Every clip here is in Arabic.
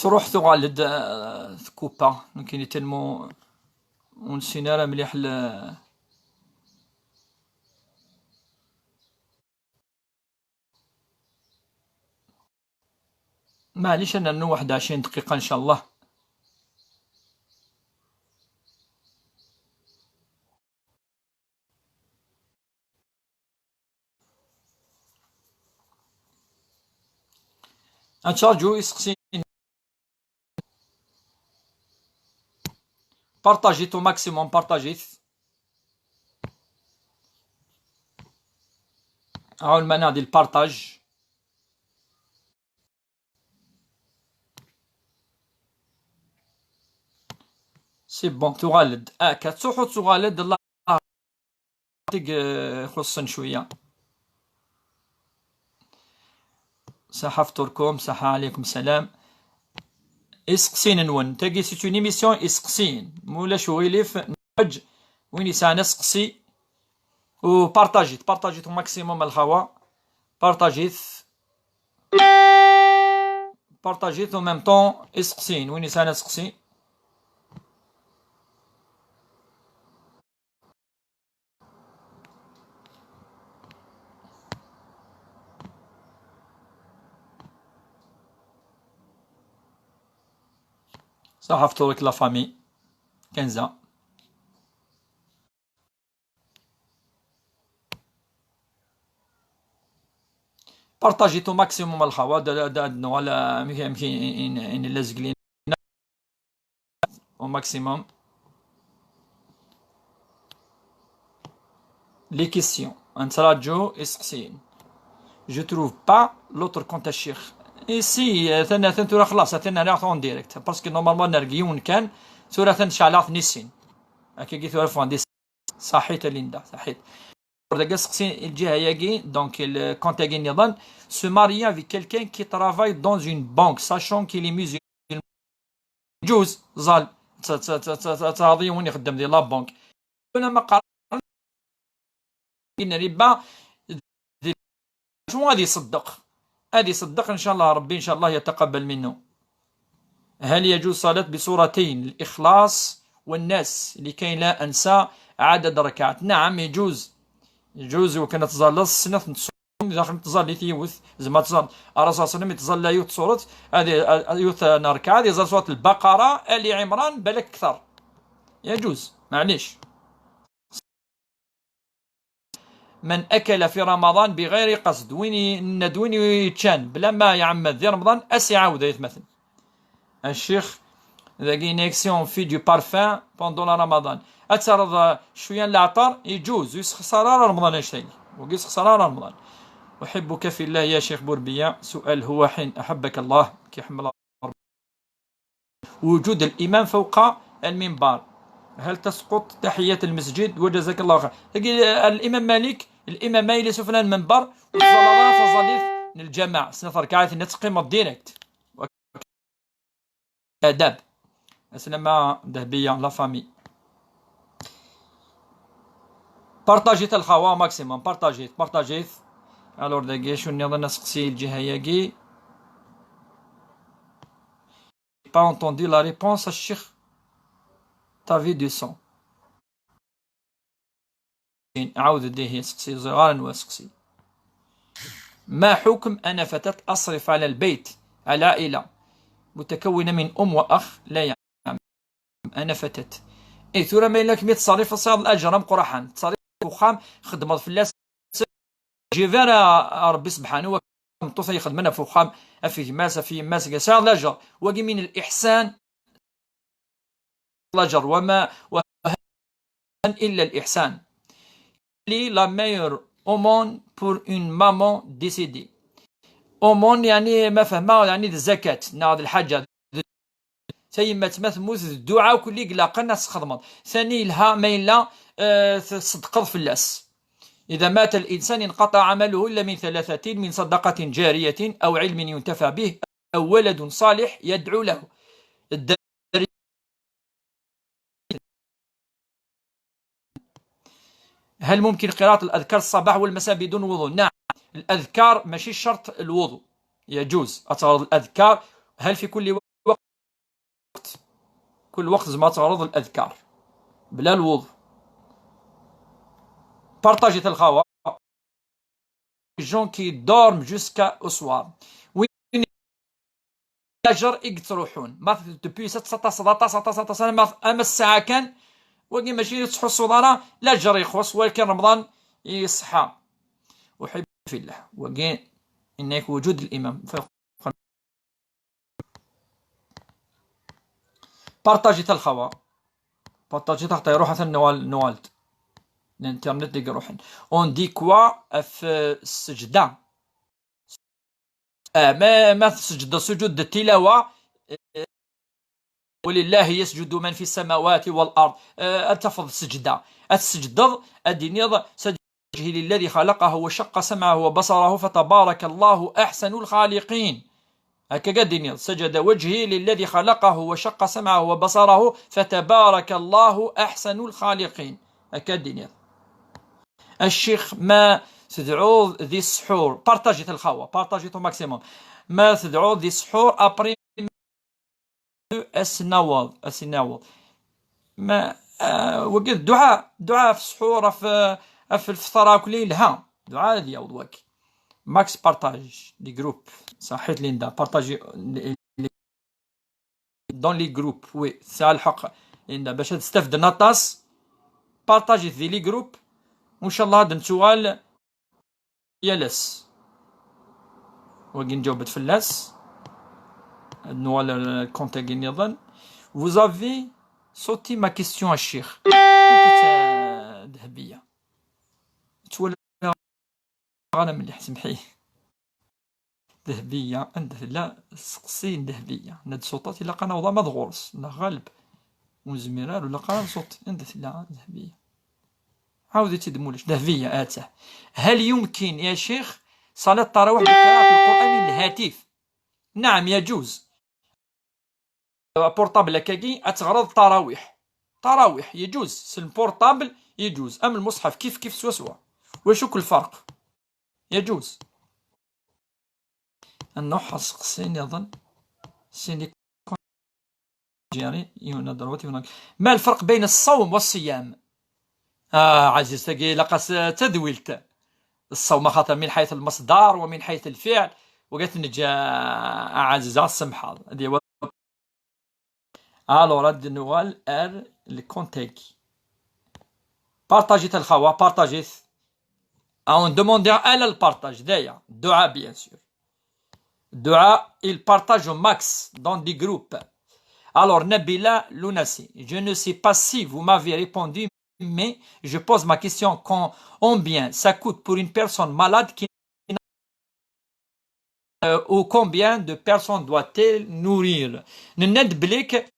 تروح تغالد كوبا كاين تالمو ونسينا راه مليح معليش انا نو 21 دقيقة ان شاء الله. اتشارجو يسقسي بارطاجيت او ماكسيموم بارطاجيت هاو المعنى ديال البارطاج. سي بون تغالد كتروحو تغالد الله يعطيك خصن شوية. صحة فطوركم صحة عليكم السلام. اسقسين نون تاكي سي اون ايميسيون اسقسين مولا شويليف نحج وين يسانا سقسي و بارطاجيت ماكسيموم الخوا بارطاجيت و ميم طون اسقسين وين يسانا سقسي. صحة فطورك لا فامي كنزة. بارطاجيتو ماكسيموم الخوا دادنو على يمكن ان لازق لينا au maximum. Les questions. نتراجعو اسقسين. Je trouve pas l'autre compte الشيخ. ici ثنا ثنا خلاص ثنا نعرف اون ديريكت باسكو نورمالمون نرقيون كان ثورة شعلات نسين هكا كي ثورة فون دي. صحيت ليندا صحيت. اسقسين الجهة ياكي دونك الكونت ياكي نظن se marier avec quelqu'un qui travaille dans une banque sachant qu'il est musulman. جوز زال تراضي وين يخدم ديال لا بنك انا ما قرا ان ربا شنو غادي يصدق ان شاء الله ربي ان شاء الله يتقبل منه. هل يجوز صلاة بصورتين الإخلاص والناس لكي لا أنسى عدد ركعات؟ نعم يجوز وكانت تظل سنة داخل تظل ثيوث زعما تظل الرسول صلى الله عليه وسلم تظل يوث صورة هذه يوث نركع هذه تظل صورة البقرة آل عمران بالك أكثر يجوز معليش. من أكل في رمضان بغير قصد وين يتشان بلا ما يعمد ذي رمضان يعاود يتمثل. الشيخ ذاكي انيكسيون في دو بارفان بوندون رمضان أترض شوية العطر يجوز يسخسر رمضان يشتغل ويسخسر رمضان. أحبك في الله يا شيخ بوربية. سؤال هو حين أحبك الله كيحمل وجود الإمام فوق المنبر هل تسقط تحية المسجد؟ وجزاك الله خير. الإمام مالك الإمام ما يجلس في المنبر وصلاة الجماعة سنة ركعات نتقيم الديريكت آداب. السلامة ذهبية لا فامي. بارطاجيت الخوا ماكسيموم بارطاجيت الور داكي شو نظن نسقسي الجهة ياكي با اونتوندي لا ريبونس الشيخ تافي دو سون. عاود ديه يسقسي صغارا وسقسي. ما حكم أنا فتاة أصرف على البيت على عائلة متكونة من أم وأخ لا يعمل أنا فتاة إيه ثورة ما إلاك ميت تصريف صاد الأجر قرحان تصريف وخام خدمة في اللاس جيفانا ربي سبحانه وتعالى يخدمنا فوخام في ماس كسار الأجر وقي من الإحسان الأجر وما إلا الإحسان. لي لا ميور أومون بور اون مامون ديسيدي. أومون يعني ما فهمها يعني الزكاة ناض الحاجة تيما تموت الدعاء وكل قلاق الناس خدمت ثاني لها ميلا تصدق في اللاس. إذا مات الإنسان انقطع عمله إلا من ثلاثة من صدقة جارية أو علم ينتفع به أو ولد صالح يدعو له. هل ممكن قراءة الأذكار الصباح والمساء بدون وضوء؟ نعم الأذكار ماشي شرط الوضوء يجوز أتعرض الأذكار. هل في كل وقت كل وقت زعما تعرض الأذكار بلا الوضوء. بارطاجي الخوا جون كي دورم جوسكا او سوار وين الأجر يقتروحون ما دوبوي 17 سنة أما الساعة كان وكي ماشي تصحو الصدارة لا الأجر يخص ولكن رمضان يصحى. أحب في الله وكي إنك وجود الإمام بارطاجي الخوا بارطاجي تحت يروح حتى نوالد الانترنت ديك روحن اون دي كوا في السجدة ما سجد سجود التلاوة ولله يسجد من في السماوات والأرض التفض السجدة الدنيا سجد وجهه للذي خلقه وشق سمعه وبصره فتبارك الله أحسن الخالقين. هكا الدنيا سجد وجهه للذي خلقه وشق سمعه وبصره فتبارك الله أحسن الخالقين. هكا الدنيا الشيخ ما تدعو ذي السحور بارطاجيت الخوا بارطاجيتو ماكسيموم ما تدعو ذي السحور ابري السناوض ما وقت دعاء في السحور في الفطر كلي لها دعاء ديال واك ماكس بارطاج دي جروب صحيت ليندا بارطاجي دون لي جروب وي ساعة الحق ليندا باش تستافد نطاس بارطاجي في لي جروب وان شاء الله هاد السؤال يلس وكي نجاوبت فلاس نوال كونتاكين يظن vous avez sauté ma question الشيخ ذهبية تولى انا مليح سمحيه ذهبية عند لا سقسين ذهبية ند صوتاتي لا قناوضة مضغورس لا غالب وزميرار ولا قناة صوت عند لا ذهبية عاودي تدمولش ذهبية آته. هل يمكن يا شيخ صلاة التراويح بقراءة القرآن الهاتف؟ نعم يجوز. بورطابل كاكي أتغرض تراويح يجوز سن بورطابل يجوز أم المصحف كيف سوا وشوك الفرق يجوز. النوح سقسين يظن سيني جيري يونادروتي هناك ما الفرق بين الصوم والصيام؟ عزيز تاقي لقاس تدويلت الصوم خاطر من حيث المصدر ومن حيث الفعل وقالت نجا عزيزة السمحة هذه الو رد نوال الكونتاكي بارطاجيت الخوا بارطاجيت اون دوموندي على البارطاج دايا الدعاء بيان سور الدعاء il partage au max dans des groupes. Alors Nabila Lounassi, je ne sais pas si vous m'avez répondu mais je pose ma question combien ça coûte pour une personne malade qui ou combien de personnes doit-elle nourrir. نند بليك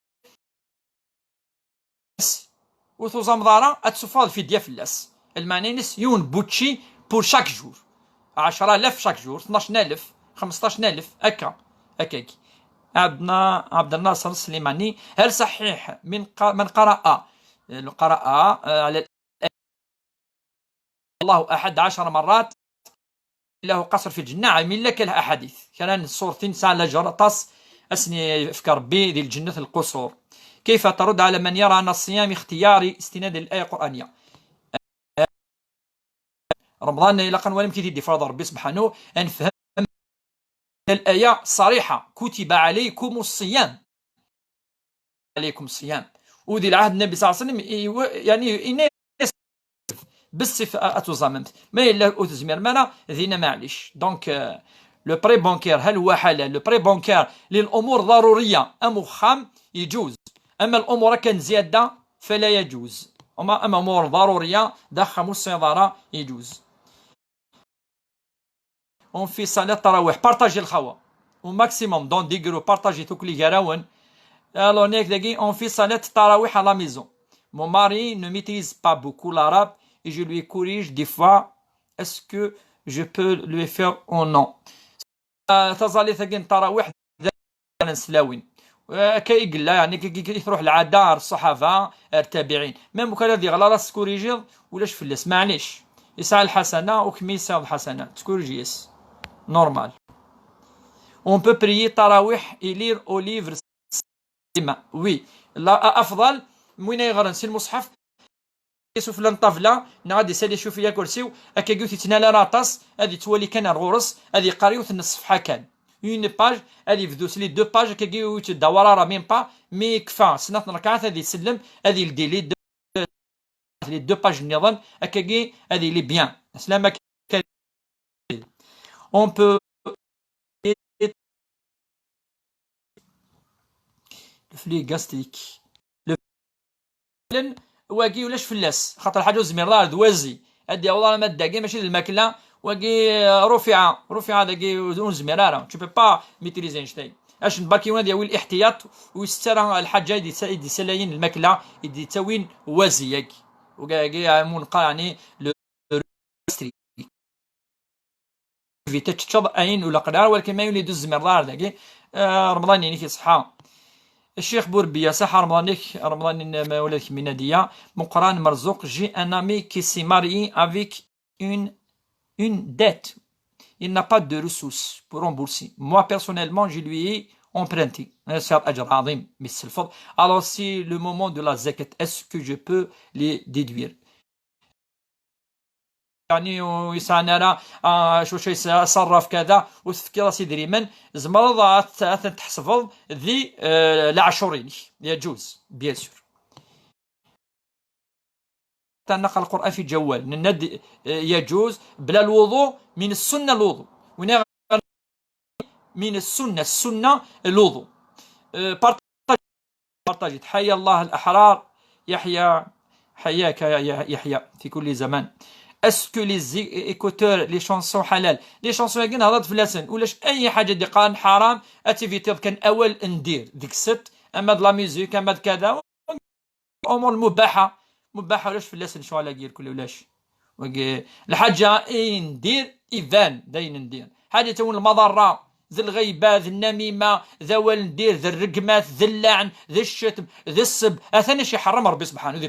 وتوزا مضارة أتسفاض في ديا فلاس المانينس يون بوتشي بور شاك جور 10,000 شاك جور 12,000 15,000 هكاكي. عبد الناصر السليماني هل صحيح من قرأ على الله أحد 10 مرات له قصر في الجنة عامل لك الأحاديث كان صورتين سالة جرطاس أسني أفكار بي ذي الجنة القصور. كيف ترد على من يرى أن الصيام اختياري استناد للآية القرآنية؟ رمضان إلى قنوان كي تدي فرض ربي سبحانه أن فهم الآية صريحة كتب عليكم الصيام وذي العهد النبي صلى الله عليه وسلم يعني بالصفة أتوزامنت ما إلا أتزمير مانا ذينا معليش دونك لو بري بانكير هل هو حلال؟ لو بري بانكير للأمور ضرورية أم خام يجوز أما الأمور كان زيادة فلا يجوز أما أمور ضرورية دخموا الصدارة يجوز. on fait صلاة التراويح بارطاجي الخوا au maximum dans des groupes بارطاجي توك لي قراون. alors نيك داكي on fait صلاة التراويح à la maison. mon mari ne maîtrise pas beaucoup l'arabe et je lui corrige des fois. Est-ce que je peux le faire ou non? تظل ثقين التراويح نسلاوين كيقلا يعني كي تروح العاده الصحابه التابعين ميم وكان هذه غلا راس كوريجي ولاش فلس معليش يسعى الحسنه وكميسه الحسنه تكوريجيس نورمال. on peut prier tarawih et lire au livre oui لا افضل وين يغرن سي المصحف يشوف لنطافله غادي يسالي يشوف فيها كرسي هكا قلت تنال راطاس هذه تولي كان الغرس هذه قاريو ثن الصفحه كان اون باج هذه فدوس لي دو باج هكا كيو تدور راه ميم با مي كفا سنه ركعات هذه تسلم هذه لدي لي دو باج النظام هكا كي هذه لي بيان سلامك اون بو فلي غاستيك واقي ولاش فلاس خاطر حاجه زميرار دوازي هادي والله ما داكي ماشي الماكله واقي رفيعه داكي زميراره تو بي با ميتريزي اينشتاين اش نباركيونا ديال الاحتياط ويسترى الحاجه يدي سلاين الماكله يدي تاوين وازي ياكي وكاكي منقى يعني لو ستري فيتا تشطب عين ولا قدار ولكن ما يولي دوز زميرار داكي رمضان يعني كيصحى الشيخ بوربيا صح رمضان ما ولات منادية مقران مرزوق جي ان امي كي سي ماريي افيك une dette. Il n'a pas de ressources pour rembourser. Moi, personnellement, je lui ai emprunté. Alors, c'est le moment de la zakat. Est-ce que je peux les déduire? يعني ويسعنا راه شو يصرف كذا وتفكير سيدري من زمرض تحسفظ ذي العشرين يجوز بيان سور نقرا القران في جوال الند يجوز بلا الوضوء من السنه الوضوء من السنه الوضوء بارطاجي حيا الله الاحرار يحيى حياك يا يحيى في كل زمان. Est-ce que les écouteurs, les chansons halal, les chansons هاكي نهضت في لسن ولاش اي حاجه دي قان حرام اتيفيتي كان اول ندير ديك الست اما د لا ميوزيك اما د كذا امور المباحه ولاش في لسن شو على كير كل ولاش الحاجه اي ندير ايفان داين ندير حاجه تون المضره ذي الغيبه ذي النميمه ذا ندير ذي الرقمات ذي اللعن ذي الشتم ذي السب اثني شي حرم ربي سبحانه ذي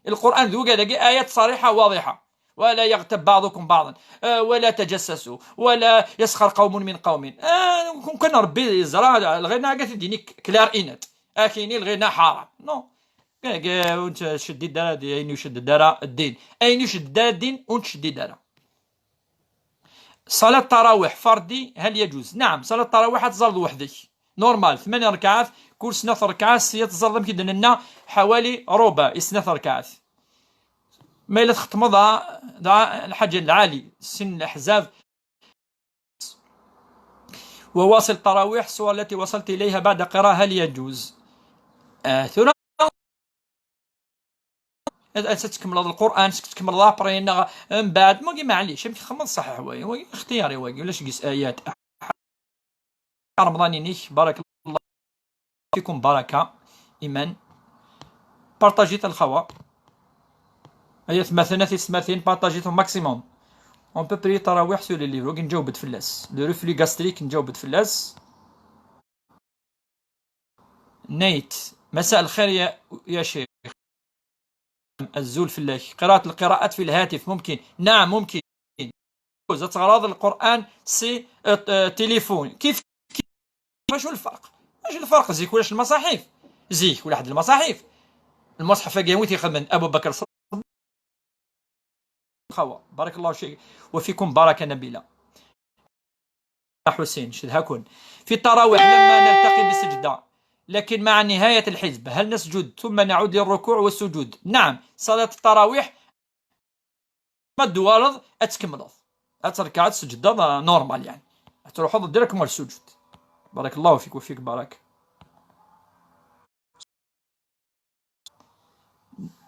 القران ذو كذا ايات صريحه واضحه ولا يغتب بعضكم بعضا ولا تجسسوا ولا يسخر قوم من قوم كنا ربي يزرع الغنى قالت ديني كلار إنت اكيني الغنى حرام نو وانت شدي الدار اين يشد الدار الدين اين يشد الدار الدين وانت شدي الدار. صلاة التراويح فردي هل يجوز؟ نعم صلاة التراويح تزرد وحدك نورمال 8 ركعات كل سنة ركعات تزرد كيدن لنا حوالي ربع 2 ركعات ما إلا تختم ضع الحاجة العالي سن الأحزاب وواصل التراويح الصور التي وصلت إليها بعد قراءة هل يجوز؟ ثم ستكمل القرآن ستكمل لابرين من بعد ما معليش يمكن خمس صحيح هو اختياري هو ولاش قيس آيات رمضان ينيك بارك الله فيكم بركة إيمان بارطاجيت الخوا هي ثماثين بارطاجيتهم ماكسيموم اون بو بري تراويح سور لي ليفرو نجاوبت فلاس لو ريفلي غاستريك نجاوبت فلاس. نيت مساء الخير يا شيخ الزول فلاك قراءة القراءات في الهاتف ممكن؟ نعم ممكن تغراض القرآن سي تليفون كيف واش الفرق زيك ولاش المصاحف زيك ولا حد المصاحف المصحف كاين يخدم ابو بكر خوا بارك الله فيك وفيكم بركه نبيله. حسين شدهاكن في التراويح لما نلتقي بالسجده لكن مع نهايه الحزب هل نسجد ثم نعود للركوع والسجود؟ نعم صلاه التراويح ما دوارض اتكمل اتركع السجده نورمال يعني تروحوا ديركم السجود. بارك الله فيك وفيك بركه.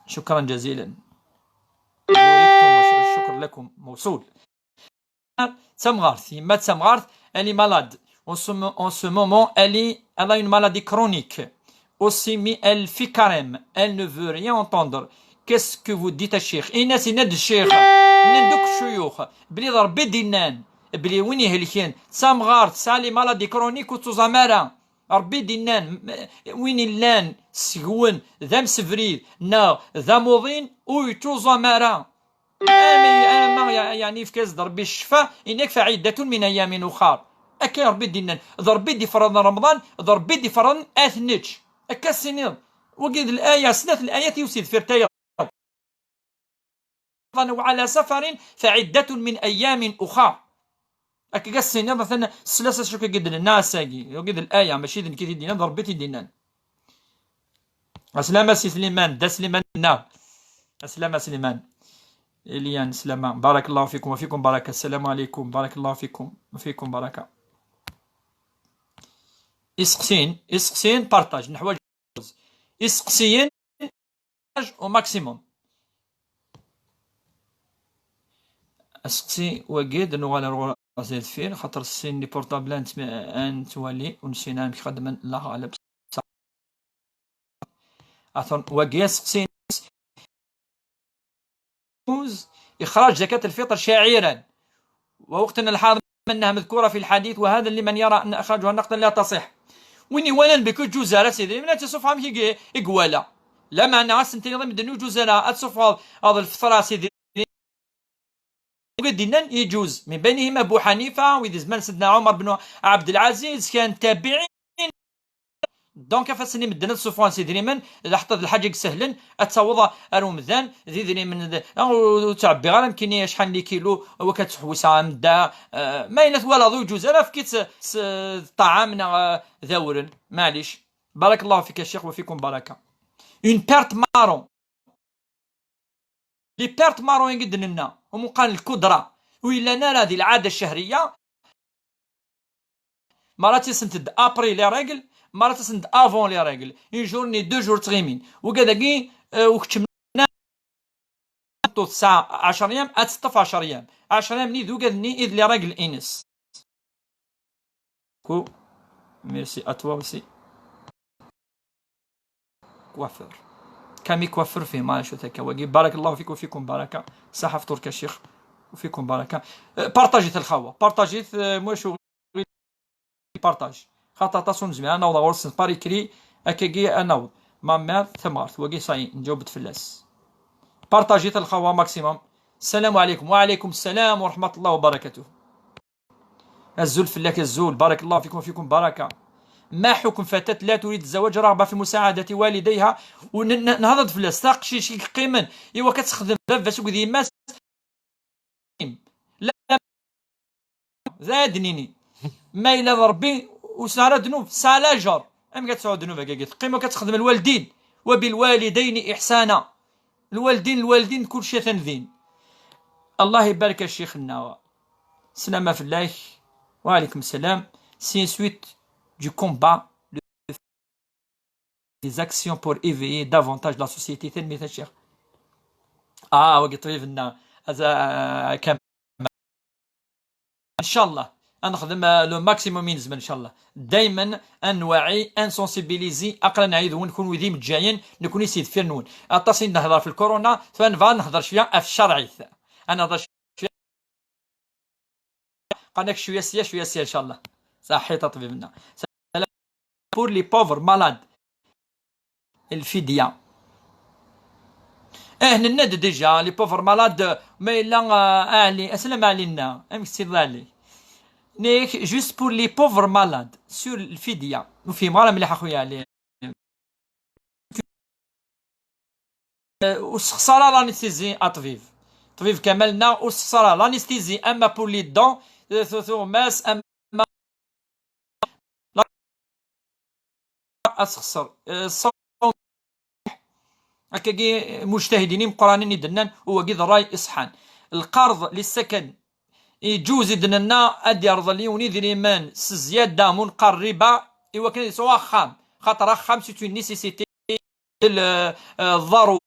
شكرا جزيلا الشكر لكم موصول. Tsamgarth, Yimma Tsamgarth, elle est malade. En ce moment, elle a une maladie chronique. Aussi, mais elle fait carême. Elle ne veut rien entendre. Qu'est-ce que vous dites à Cheikh? Inès Ined Cheikh. Nenduk Shuyukh. Bli Rabbi Dinan. Bli Winnie Helkien. Tsamgarth, ça les maladies chroniques ou Tuzamara. Rabbi Dinan. Winnie Lan. Sigwen. Dham Sevrir. Na. Dhamodin. Ou Tuzamara. يعني في كاس ضربي الشفاء إنك فعدة من أيام أخر أكا ربي دينا ضربي دي فرض رمضان ضربي دي فرض أثنتش أكا السنين وقيد الآية سنة الآيات يسيد في ارتيا وعلى سفر فعدة من أيام أخرى. أكي قصينا مثلا سلاسة شو كيد الناس أجي وقيد الآية ماشي ذن كي دينا ضربتي دينا. أسلام سليمان دا سليمان نعم. أسلام سليمان إليان سلام. بارك الله فيكم وفيكم بركة. السلام عليكم. بارك الله فيكم وفيكم بركة. إسقسين بارتاج نحو إسقسين au maximum. اسقسي وقيد نوغال زيد فين خاطر السين لي بورطابلانت ان تولي ونسينا خدمن الله غالب اثن وقيا سقسين اخراج زكاة الفطر شاعرا ووقتنا الحاضر منها مذكورة في الحديث وهذا لمن يرى ان اخراجها نقدا لا تصح ويني ولا بكل جزارة سيدي من تصفها مهي اقوالا لا معنى سنتين ضمن دنيو جزارة اتصف هذا الفطرة سيدي دينا يجوز من بينهم ابو حنيفه وإذا زمان سيدنا عمر بن عبد العزيز كان تابعين دونك فاسني مدنا صفوان سيدري من لحظه الحاجه سهلا اتصوض رمضان زيدني من تعبي غير يمكن شحال لي كيلو وكتحوس عمدا ما الا ولا ضو يجوز انا فكيت طعامنا ذورن معليش. بارك الله فيك يا شيخ وفيكم بركه. اون بيرت مارون لي بيرت مارون يقد لنا ومقال الكدرة وإلا نرى هذه العادة الشهرية مرات تسنتد ابري لي ريغل مرات تسنتد افون لي ريغل اون جورني دو جور تغيمين وكذاكي وكتمنا الساعة 10 ايام اتسطف 10 ايام 10 ايام نيدو كذني اذ لي ريغل انس كو ميرسي اتوا aussi كوافير كامي كوافر فيه ما شو تكا وقي. بارك الله فيك وفيكم بركه. صحة فطورك يا شيخ وفيكم بركه. بارطاجيت الخوا بارطاجيت موشو بارطاج خاطر تصون زعما انا وغورس باريكري اكاكي انا ما مات ثمارت وقي صاي نجاوبت فلاس. بارطاجيت الخوا ماكسيموم. السلام عليكم. وعليكم السلام ورحمه الله وبركاته. الزول فلاك الزول. بارك الله فيكم وفيكم بركه. ما حكم فتاة لا تريد الزواج رغبة في مساعدة والديها ونهضت في الاستاق شي قيمن ايوا كتخدم باش وكذي ما لا زادنيني ما الا ربي وسارة ذنوب سالا جار ام كتسعود ذنوب قالت قيمه كتخدم الوالدين وبالوالدين احسانا. الوالدين كل شيء تنذين. الله يبارك الشيخ النوا. سلام في الله. وعليكم السلام. سي سويت du combat des actions pour éveiller davantage la société تنمية الشيخ. وقت لنا هذا كم ان شاء الله نخدم لو ماكسيموم من زمان ان شاء الله دائما نوعي انسونسيبيليزي اقرا نعيد ونكون وذي متجايين نكون يسيد في النون اتصل نهضر في الكورونا فنبغى نهضر شويه في الشرعي انا نهضر شويه قالك شويه شويه ان شاء الله صحيح طبيبنا. pour les pauvres malades الفدية نند ديجا لي بوفر مالاد ما الا علي اسلام علينا امسي علي نيك جوست بور لي بوفر مالاد سور الفدية وفي مرة مليح اخويا علي وسخسارة لانستيزي طبيب كمالنا وسخسارة لانستيزي اما بور لي دون ماس اما اسخسر هكاكي مجتهدين مقرانين يدنان هو قيد راي اصحان القرض للسكن يجوز يدننا ادي ارض ليوني ذريمان زياده منقربه ايوا كان سوا خام خاطر خام سيتو نيسيسيتي الضروره.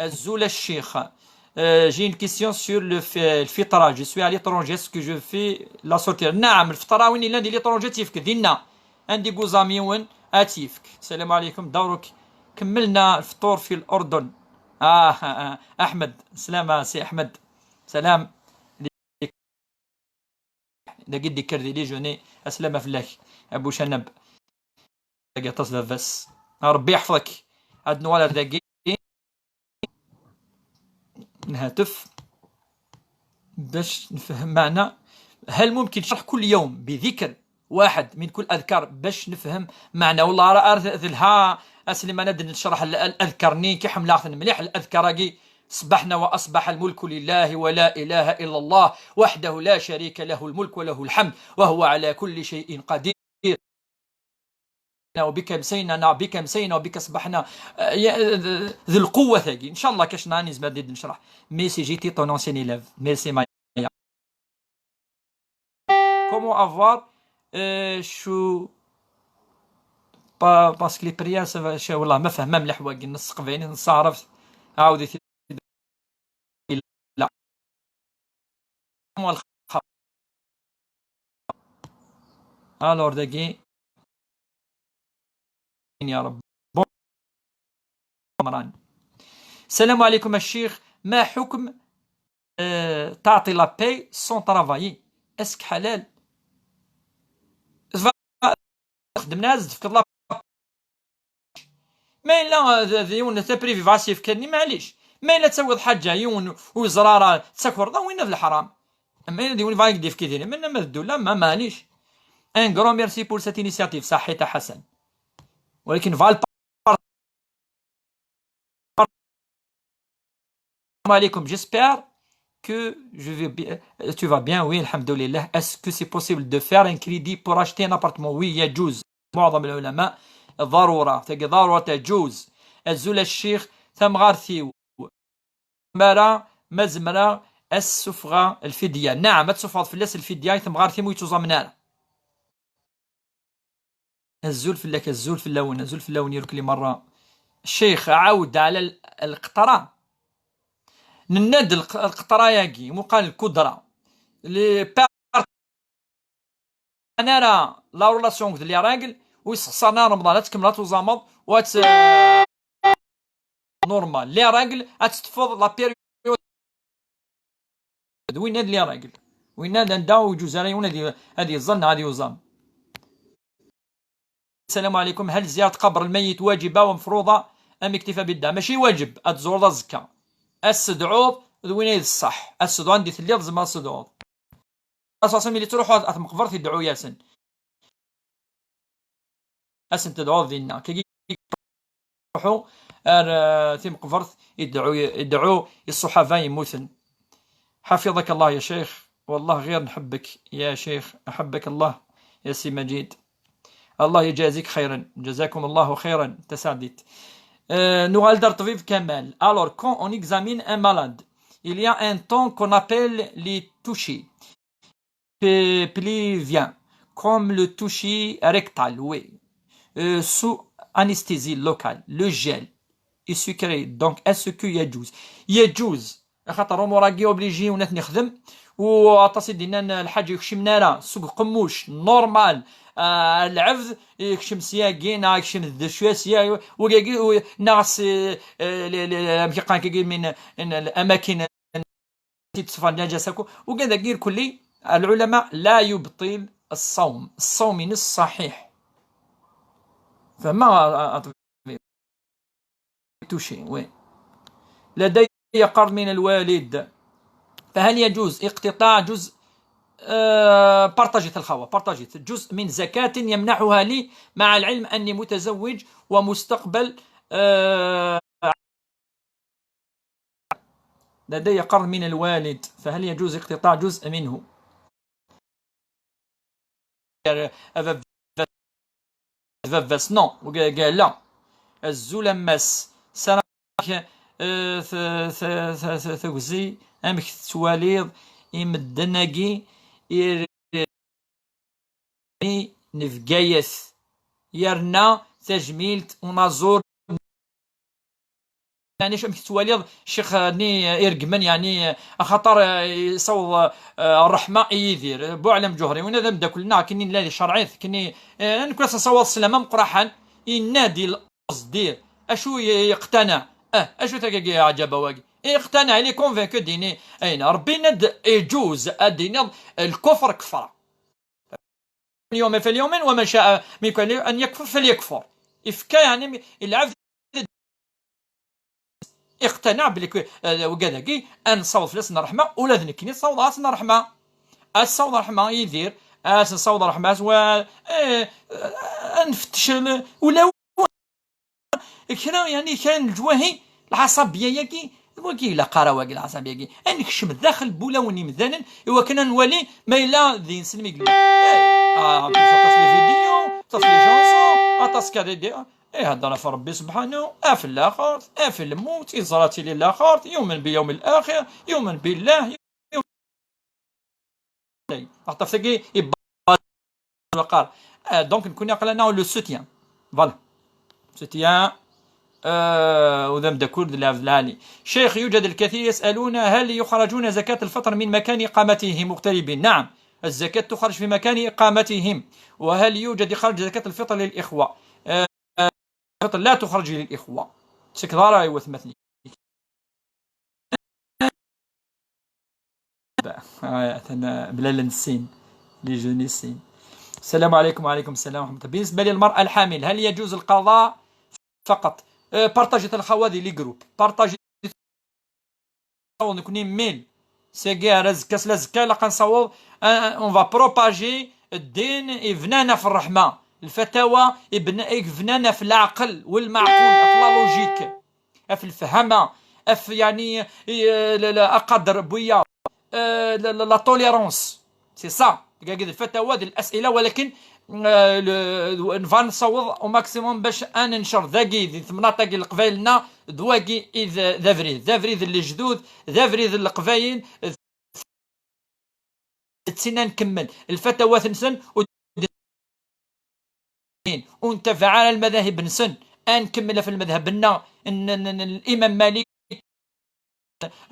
الزول الشيخ جي une question sur الفطره جو سوي على l'étranger اسكو جو في لا سورتير. نعم الفطره وين الا ندير l'étranger تيفك دينا عندي كوزامي وين اتيفك. السلام عليكم. دورك كملنا الفطور في الأردن. أحمد سلام سي أحمد سلام لقيت ديكر دي جوني أسلام في الله أبو شنب لقيت تصدر بس ربي يحفظك. هاد نوال دقي نهاتف باش نفهم معنا. هل ممكن شرح كل يوم بذكر واحد من كل أذكار باش نفهم معنى؟ والله راه ذلها اسلم انا نشرح الاذكار نين كي حملاغ مليح الاذكار كي صبحنا واصبح الملك لله ولا اله الا الله وحده لا شريك له الملك وله الحمد وهو على كل شيء قدير وبك مسينا بك مسينا وبك صبحنا ذو القوه ثاقي ان شاء الله كاش ناني زباد نشرح ميسي جيتي طون انسين élève ميرسي مايا كومون افوار شو باسكو لي بريال والله ما فهمها مليح واقي نص قبيني نص عرفت عاودي لا الور داكي يا رب عمران. السلام عليكم الشيخ، ما حكم تعطي لا باي سون طرافايي اسك حلال؟ خدمنا تفكر لا ما الا يون تا بريفاسيف كاني معليش ما الا تسوي حاجه يون وزراره تسكر وين في الحرام اما الا ديون فايك ديف كي دير من ما الدوله ما مانيش ان غران ميرسي بور سيت انيسياتيف صحيت حسن ولكن فال عليكم j'espère que je vais bien. Tu vas bien? Oui, alhamdoulilah. Est-ce que c'est possible de faire un crédit pour acheter un appartement? Oui, يجوز. معظم العلماء ضرورة ضرورة تجوز. الزول الشيخ ثم غارثيو مرة مزمرة السفغة الفدية. نعم تسفغ فلاس الفدية ثم غارثيو يتوزا منانا. الزول فلاك الزول في اللون الزول في اللون يرك لي مرة الشيخ عاود على القطرة نناد القطرة ياكي وقال الكدرة لي انا راه لا رولاسيون ديال لي راجل ويسخسرنا رمضان تكمل توزامض وات نورمال لي راجل تتفض لا بيريود وين هاد لي راجل وين هاد نداو جوزاري وين هادي الظن هادي وزام. السلام عليكم، هل زيارة قبر الميت واجبة ومفروضة ام اكتفاء بالدعاء؟ ماشي واجب اتزور الزكاة السدعوض وين هي الصح السدعوض عندي تليض زعما السدعوض اساسا ملي تروحوا اتمقبرت يدعوا ياسن اسن تدعو ديالنا كي يروحوا ثم قفرت يدعوا الصحابه يموتن. حفظك الله يا شيخ، والله غير نحبك يا شيخ، احبك الله يا سي مجيد، الله يجازيك خيرا، جزاكم الله خيرا تسعدت. Nous طبيب كمال. Alors quand on examine un malade, il y a un temps qu'on appelle les touchés pelviens, comme le toucher rectal, oui. Sous anesthésie locale, le gel est sucré. Donc est-ce que يجوز خاطر راكي اوبليجي ونات نخدم وعطاسي دينا الحاج يكشم نارا سوق قموش نورمال العفذ يكشم سياقين يكشم الدشواسيا وكاكي ناقص مكيقان كاكي من الاماكن تصفى النجاسه وكذا كير كلي. العلماء لا يبطل الصوم من الصحيح فما توشي. وين لدي قرض من الوالد فهل يجوز اقتطاع جزء بارطاجيت الخوة بارطاجيت جزء من زكاة يمنحها لي مع العلم أني متزوج ومستقبل لدي قرض من الوالد فهل يجوز اقتطاع جزء منه؟ نو قال لا الزول مس سراك ثوزي امك تواليض يمدناكي نفقايث يرنا تجميلت ونازور يعني شو تواليض شيخ ني يرقمن يعني خطر يصوض الرحمه يدير بوعلم جهري ونذا بدا كلنا كني لا شرعيت كني نكون صوض السلامه مقرحا ينادي القصد دير اشو يقتنع اشو تلقى عجب واقي يقتنع لي كونفينكو ديني اين ربي ند يجوز الدين الكفر كفر اليوم فاليوم ومن شاء منكم ان يكفر فليكفر افكا يعني العبد اقتنع بلي وكذاكي ان صوت فلسنا رحمه ولا ذنكني صوت راسنا رحمه الصوت رحمه يدير الصوت رحمه و نفتش ولا كرا يعني كان الجواهي العصبيه ياكي وكي لا قراوه العصبيه كي انك شم داخل بولاوني مثلا ايوا كنا نولي ما الا ذي نسلمي قال تصلي فيديو تصلي شونسون اتاسكا دي ايه هضر في ربي سبحانه في الاخر في الموت يزراتي للاخر يؤمن بيوم الاخر يؤمن بالله عرفت كي الوقار دونك نكون يقلنا لو سوتيان فوالا سوتيان وذم دكور العالي. شيخ يوجد الكثير يسألون هل يخرجون زكاة الفطر من مكان إقامتهم مغتربين؟ نعم الزكاة تخرج في مكان إقامتهم. وهل يوجد إخراج زكاة الفطر للإخوة؟ الفطر لا تخرج للإخوة سكرارة يوثمثني بلا لنسين لجنسين. السلام عليكم. وعليكم السلام ورحمة الله. بالنسبة للمرأة الحامل هل يجوز القضاء فقط؟ بارطاجي الخوادي لي جروب بارطاجي نكوني ميل سيكي رزق كاس لازكا لا كنصور اون فا بروباجي الدين يفنانا في الرحمة الفتاوى يفنانا في العقل والمعقول في لا لوجيك في الفهمة في يعني اقدر بويا لا توليرونس سي سا كاع الفتاوى ديال الاسئله ولكن نفان نصوض او ماكسيموم باش ننشر ذاكي ذي ثمناطا كي القبايلنا دواكي اذ ذافريد الجدود ذافريد القبايل تسينا نكمل الفتاوى نسن ونتفع على المذاهب نسن نكمل في المذهب لنا الامام مالك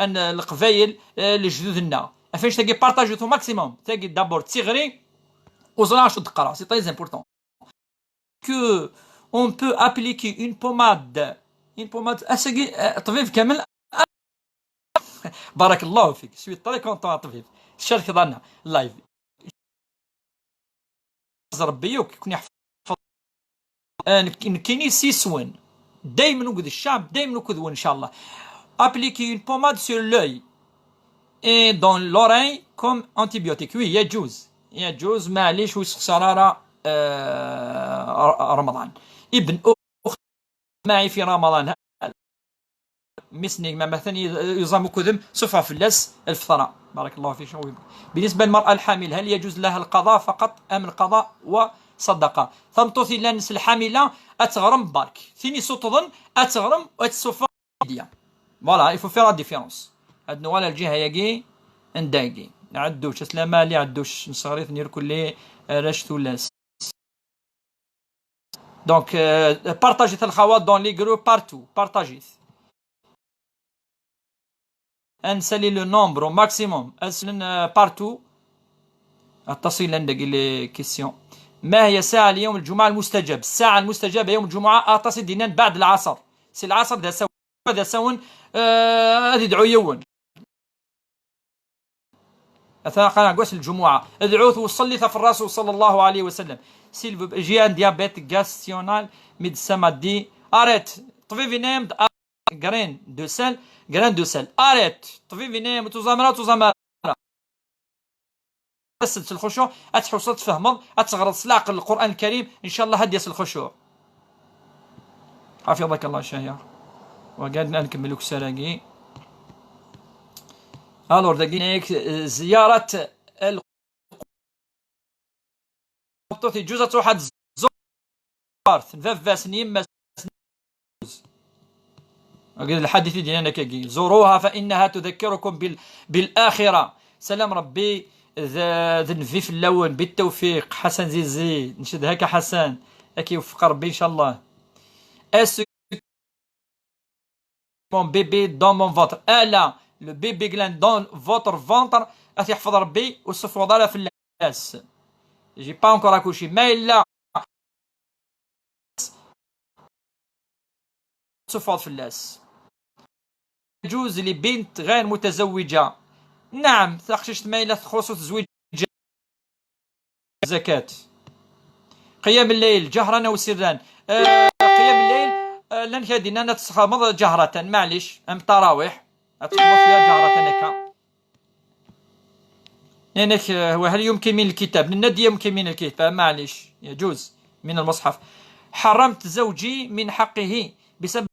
ان القبايل لجدودنا فاش تاكي بارطاجيو تو ماكسيموم تاكي دابور تيغري وزرا شو تقرا سي تري امبورطون que on peut appliquer une pommade اسقي طبيب كامل بارك الله فيك سوي طري كونطون طبيب الشركه ضنا لايف ربي يكون يحفظ كاينين سيسون دائما نقد الشعب دائما نقد ان شاء الله appliquer une pommade sur l'œil et dans l'oreille comme antibiotique oui يجوز معليش ويسخسرارة رمضان ابن أخت معي في رمضان مسني ما مثلا يزام كذم صفة فلاس الفطرة بارك الله فيك. بالنسبة للمرأة الحامل هل يجوز لها القضاء فقط أم القضاء وصدقة؟ ثمطوثي لانس الحاملة أتغرم بارك ثاني سوتظن أتغرم وأتسوفا ديا فوالا يفو فيها ديفيرونس هاد نوالا الجهة يجي ندايقي عدوش اسلام لي عدوش نصغريت نير كل رشت ولاس دونك بارطاجيت الخوات دون لي جروب بارتو بارطاجيت انسالي لو نومبر ماكسيموم اسلن بارتو اتصل عندك لي كيسيون. ما هي ساعة اليوم الجمعة المستجاب؟ الساعة المستجابة يوم الجمعة اتصل دينان بعد العصر سي العصر ذا سون هذه دعو يون أثناء قناة الجمعة ادعوه وصلي في الرسول صلى الله عليه وسلم سيل جيان ديابيت غاستيونال ميدسان دي اريت طبيب نام غرين دو سيل اريت طبيب نام تزامرا بس الخشوع اتحوصت تفهمض اتغرض سلاق القرآن الكريم ان شاء الله هديس الخشوع حفظك الله شهير وقعدنا نكملوك سراقي الور دقينيك زيارة القطوثي جوزة واحد زوارت نفاس نيمة الحديث ديالنا كي زوروها فإنها تذكركم بالآخرة. سلام ربي ذنفي في اللون بالتوفيق حسن زيزي نشد هكا حسن هكا يوفق ربي إن شاء الله. mon bébé dans mon ventre ألا le bébé gland dans votre ventre أتحفظ ربي والصفر ضالة في اللاس j'ai pas encore accouché ما إلا صفر في اللاس. يجوز لبنت غير متزوجة نعم تخششت ما إلا خصوص تزويج زكاة. قيام الليل جهرا أو سرا قيام الليل لن كادينا نتخمض جهرة معليش ام تراويح اتخمض فيها جهرة هكا لانك هل يمكن من الكتاب الندي يمكن من الكتاب معليش يجوز من المصحف. حرمت زوجي من حقه بسبب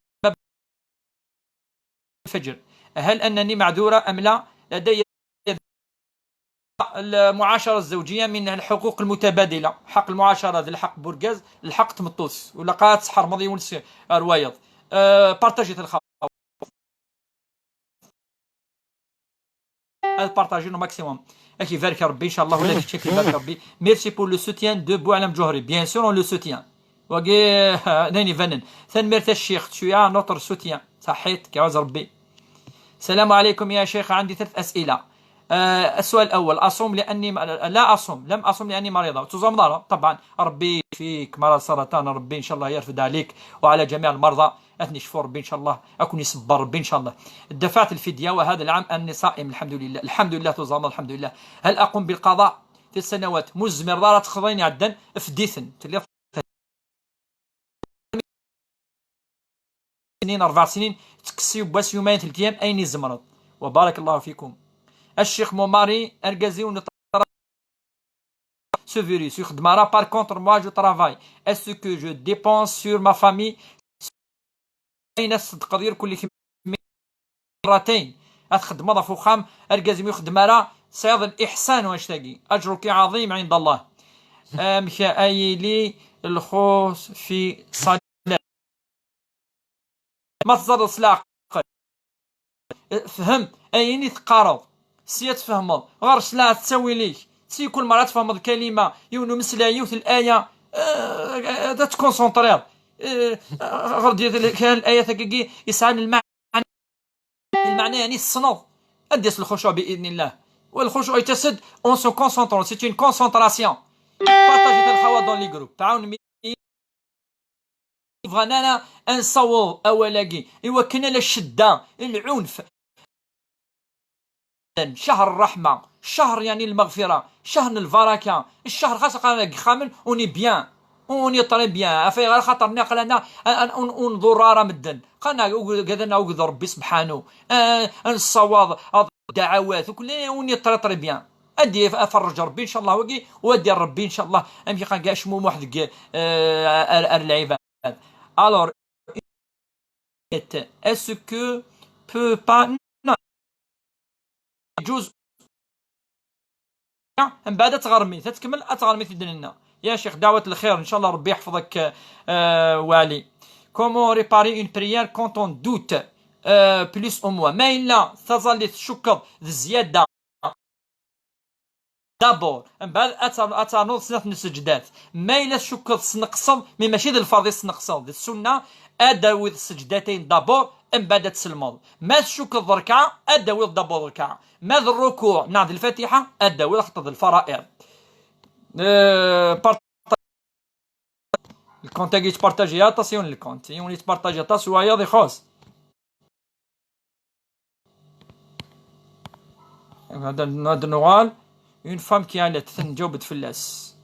الفجر، هل أنني معذورة أم لا؟ لدي المعاشرة الزوجية من الحقوق المتبادلة، حق المعاشرة ذي الحق بورغاز، الحق تمطوس ولا قات سحر ماضي ونس روايض. بارتاجيت الخبر، بارتاجي نو ماكسيموم. اكي يبارك ربي ان شاء الله، ولا كيف يبارك ربي. ميرسي بور لو سوتيان دو بوعلم جوهري، بيان سور اون لو سوتيان. وكي ناني فنن ثان ميرت الشيخ تشويا نوتر سوتيان صحيت كيعوز ربي. السلام عليكم يا شيخ، عندي 3 أسئلة. السؤال الأول، أصوم لأني لا أصوم، لم أصوم لأني مريضة. تصوم ضارة طبعا، ربي فيك مرض سرطان، ربي إن شاء الله يرفد عليك وعلى جميع المرضى. أثني شفور ربي إن شاء الله، أكون يصبر ربي إن شاء الله. دفعت الفدية وهذا العام أني صائم الحمد لله، الحمد لله تزام الحمد لله. هل أقوم بالقضاء في السنوات مزمر ضارة تخضيني عدا فديثن 4 سنين تكسي باس يومين 3 أيام أين زمرض. وبارك الله فيكم. الشيخ ماري ارغازي ونطرا ce virus يخدم راه. par contre moi je travaille, est-ce que je dépense sur ma famille؟ اين الصدق ديال كل مرتين الخدمه ضا فخام ارغازي يخدم راه صياد الاحسان واشتاقي اجرك عظيم عند الله. ميخائيلي الخوص في صلاة ما تزرس لا فهم ايني تقارض سي تفهمض غير لا تسوي ليك سي كل مره تفهمض الكلمه يونو مسلا يوث الايه تكونسونطري غير ديال الايه تاكي يسعى المعنى يعني الصنوف اديس الخشوع باذن الله. والخشوع يتسد اون سو كونسونطرون، سي اون كونسونطراسيون. بارطاجي الخوا دون لي جروب تعاون بغانا نصوب اولاكي ايوا كنا لا الشده العنف. شهر الرحمه، شهر يعني المغفره، شهر البركه، الشهر خاصه خامل اوني بيان اوني طري بيان افي غير خاطر نقلنا انظر راه مدن قلنا قدرنا وقدر ربي سبحانه الصواب الدعوات وكل اوني طري بيان ادي افرج ربي ان شاء الله وكي ودي ربي ان شاء الله امشي كاع شموم واحد العباد. الور اسكو بو با يجوز من بعد تغرمي تتكمل اتغرمي في دنينا يا شيخ. دعوة الخير ان شاء الله ربي يحفظك. والي كومون ريباري اون بريير كونت اون دوت بلوس او موا ما الا تظل تشكر الزياده دابور من بعد اتنوض سنة السجدات ما الا تشكر تنقصد مي ماشي ديال الفرض تنقصد السنه اداوي السجدتين دابور من بعد تسلمض ما تشكر الركعه اداوي دابور الركعه ما الركوع نعد الفاتحه اداوي خطط الفرائض. الكونت كي تبارطاجي اتاسيون الكونت يوني تبارطاجي تا سوايا دي خوس هذا نوال اون فام كي علات تنجاوب تفلاس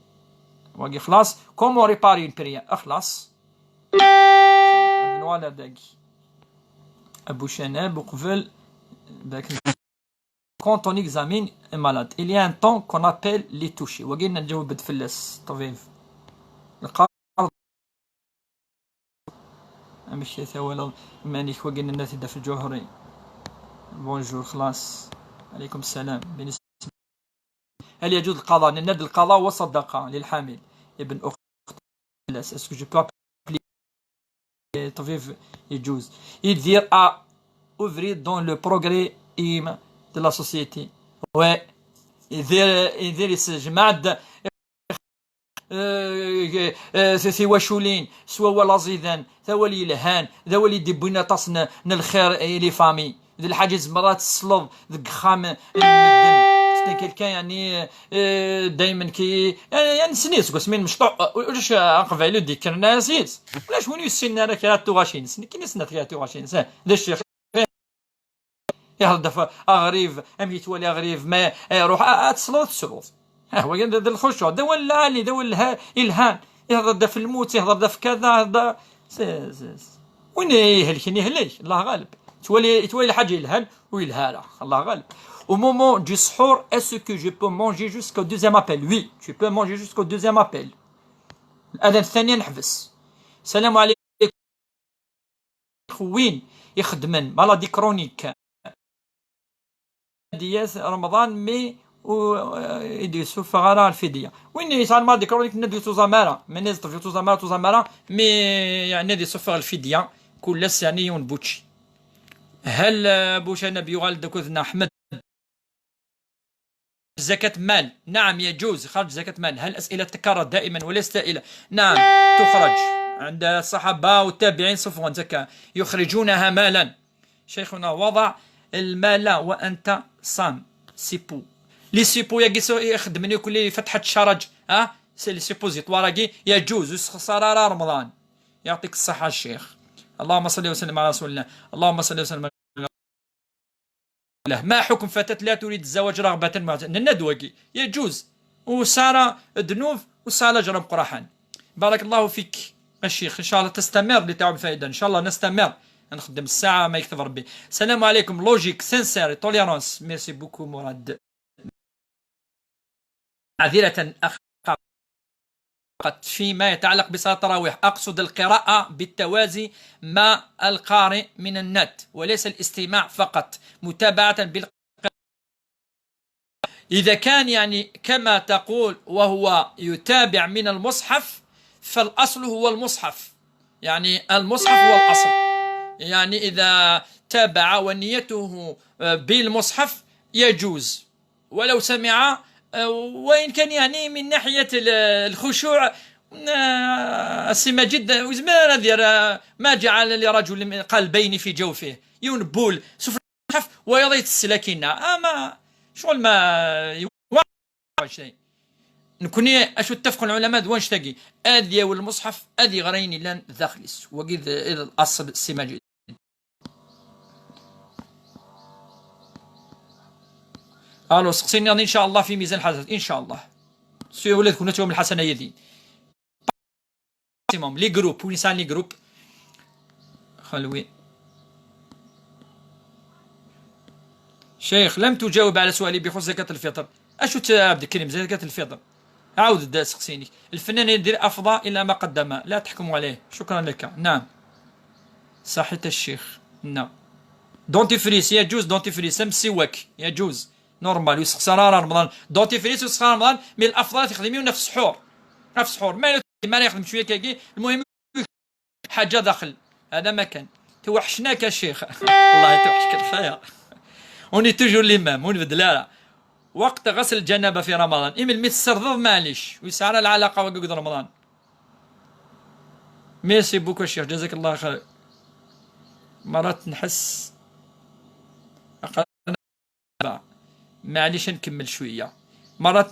واقي خلاص. كومون ريباري اون بريير اخلاص هذا نوال هذاك ابو شناب وقبل ذاك quand on examine un malade il y a un temps qu'on appelle les touchés وقينا نجاوب تفلاس طبيب القرض ماشي ثوالى مانيك وقينا الناس في الجوهري. بونجور خلاص عليكم السلام. هل يجوز القضاء؟ ند القضاء والصدقة للحامل ابن أخت فلاس اسكو جو بو ابلي طبيب يجوز يدير ا اوفري دون لو بروغري ايم de la société. Ouais, يدير يسجمع سي واشولين سوا ولا زيدان ثوالي الهان ثوالي يدي بينا تصن الخير لي فامي ذي الحاجه زمرات الصلب ذك خام المدن كيلكان يعني دائما كي يعني سنيس قسمين مشطوع واش قبالو ديك الناسيس علاش وين يسين انا كراتو غاشين سن كي سنات كراتو غاشين ذا الشيخ يهضف اغريف ام يتولي اغريف ما روح تصلوت تسلوط ها هو ذا الخشوع ذا ولا علي ذا ولا الهان يهضر في الموت يهضر في كذا هذا وين يهلكني يهلك الله غالب تولي الحاجه يلهان ويلهالا الله غالب. Au moment du sahur, est-ce que je peux manger jusqu'au deuxième appel? Oui, tu peux manger jusqu'au deuxième appel. الأذان الثاني نحبس. السلام عليكم. الشيخ وين يخدمن مالادي كرونيك دياس رمضان مي يدي سفغارا الفدية وين يسعى المالادي كرونيك ندي توزامارا من نزل في توزامارا مي يعني ندي سفغ الفدية كل يعني يون بوتشي هل بوشانا بيغال دكوذنا أحمد زكاة مال؟ نعم يجوز خرج زكاة مال. هل أسئلة تكرر دائما وليست إلى؟ نعم تخرج عند الصحابة والتابعين صفوا زكاة يخرجونها مالا. شيخنا وضع المال وأنت صام سيبو لي سيبو يخدمني كل فتحة شرج سي لي سيبوزيتوار يجوز صرارى رمضان. يعطيك الصحة الشيخ. اللهم صل وسلم على رسول الله. اللهم صل وسلم. ما حكم فتاة لا تريد الزواج رغبة الندوة يجوز وسارة دنوف وسارة جرب قرحان. بارك الله فيك الشيخ. إن شاء الله تستمر لتعب فائدة. إن شاء الله نستمر نخدم الساعة ما يكتب ربي. السلام عليكم. لوجيك سينسير توليرانس. ميرسي بوكو مراد. معذرة فقط فيما يتعلق بصلاة التراويح أقصد القراءة بالتوازي مع القارئ من النت وليس الاستماع فقط متابعة بالقراءة. إذا كان يعني كما تقول وهو يتابع من المصحف فالأصل هو المصحف يعني المصحف هو الأصل يعني إذا تابع ونيته بالمصحف يجوز ولو سمع وإن كان يعني من ناحية الخشوع السمة جدا ما جعل لرجل قلبين في جوفه ينبول سفر المصحف ويضيت السلاكين أما شغل ما شيء نكوني أشو اتفق العلماء وانش تاقي أذي والمصحف أذي غريني لان ذاخلس وقيد إلى الأصل السمة جدا. الو سقسيني ان شاء الله في ميزان الحسنات ان شاء الله سي ولادكم نتوما الحسنه يدي ماكسيموم لي جروب ونسان لي جروب خلوي. شيخ لم تجاوب على سؤالي بخصوص زكاة الفطر. اشو عبد الكريم زكاة الفطر عاود سقسيني. الفنان يدير افضى الى ما قدم لا تحكموا عليه. شكرا لك. نعم صحيت الشيخ. نعم دونتيفريس يجوز دونتيفريس سواك يجوز نورمال ويسخسر رمضان دوتيفريس ويسخسر رمضان من الافضل تخدميه نفس السحور نفس السحور ما يخدم شويه كاكي المهم حاجه داخل هذا ما كان. توحشناك يا شيخ. الله يتوحشك الخير. وني توجور الامام ونبدل وقت غسل الجنابه في رمضان ايميل متسرض معليش ويسعر العلاقه وقت رمضان. ميرسي بوكو الشيخ جزاك الله خير. مرات نحس معليش نكمل شوية. مرات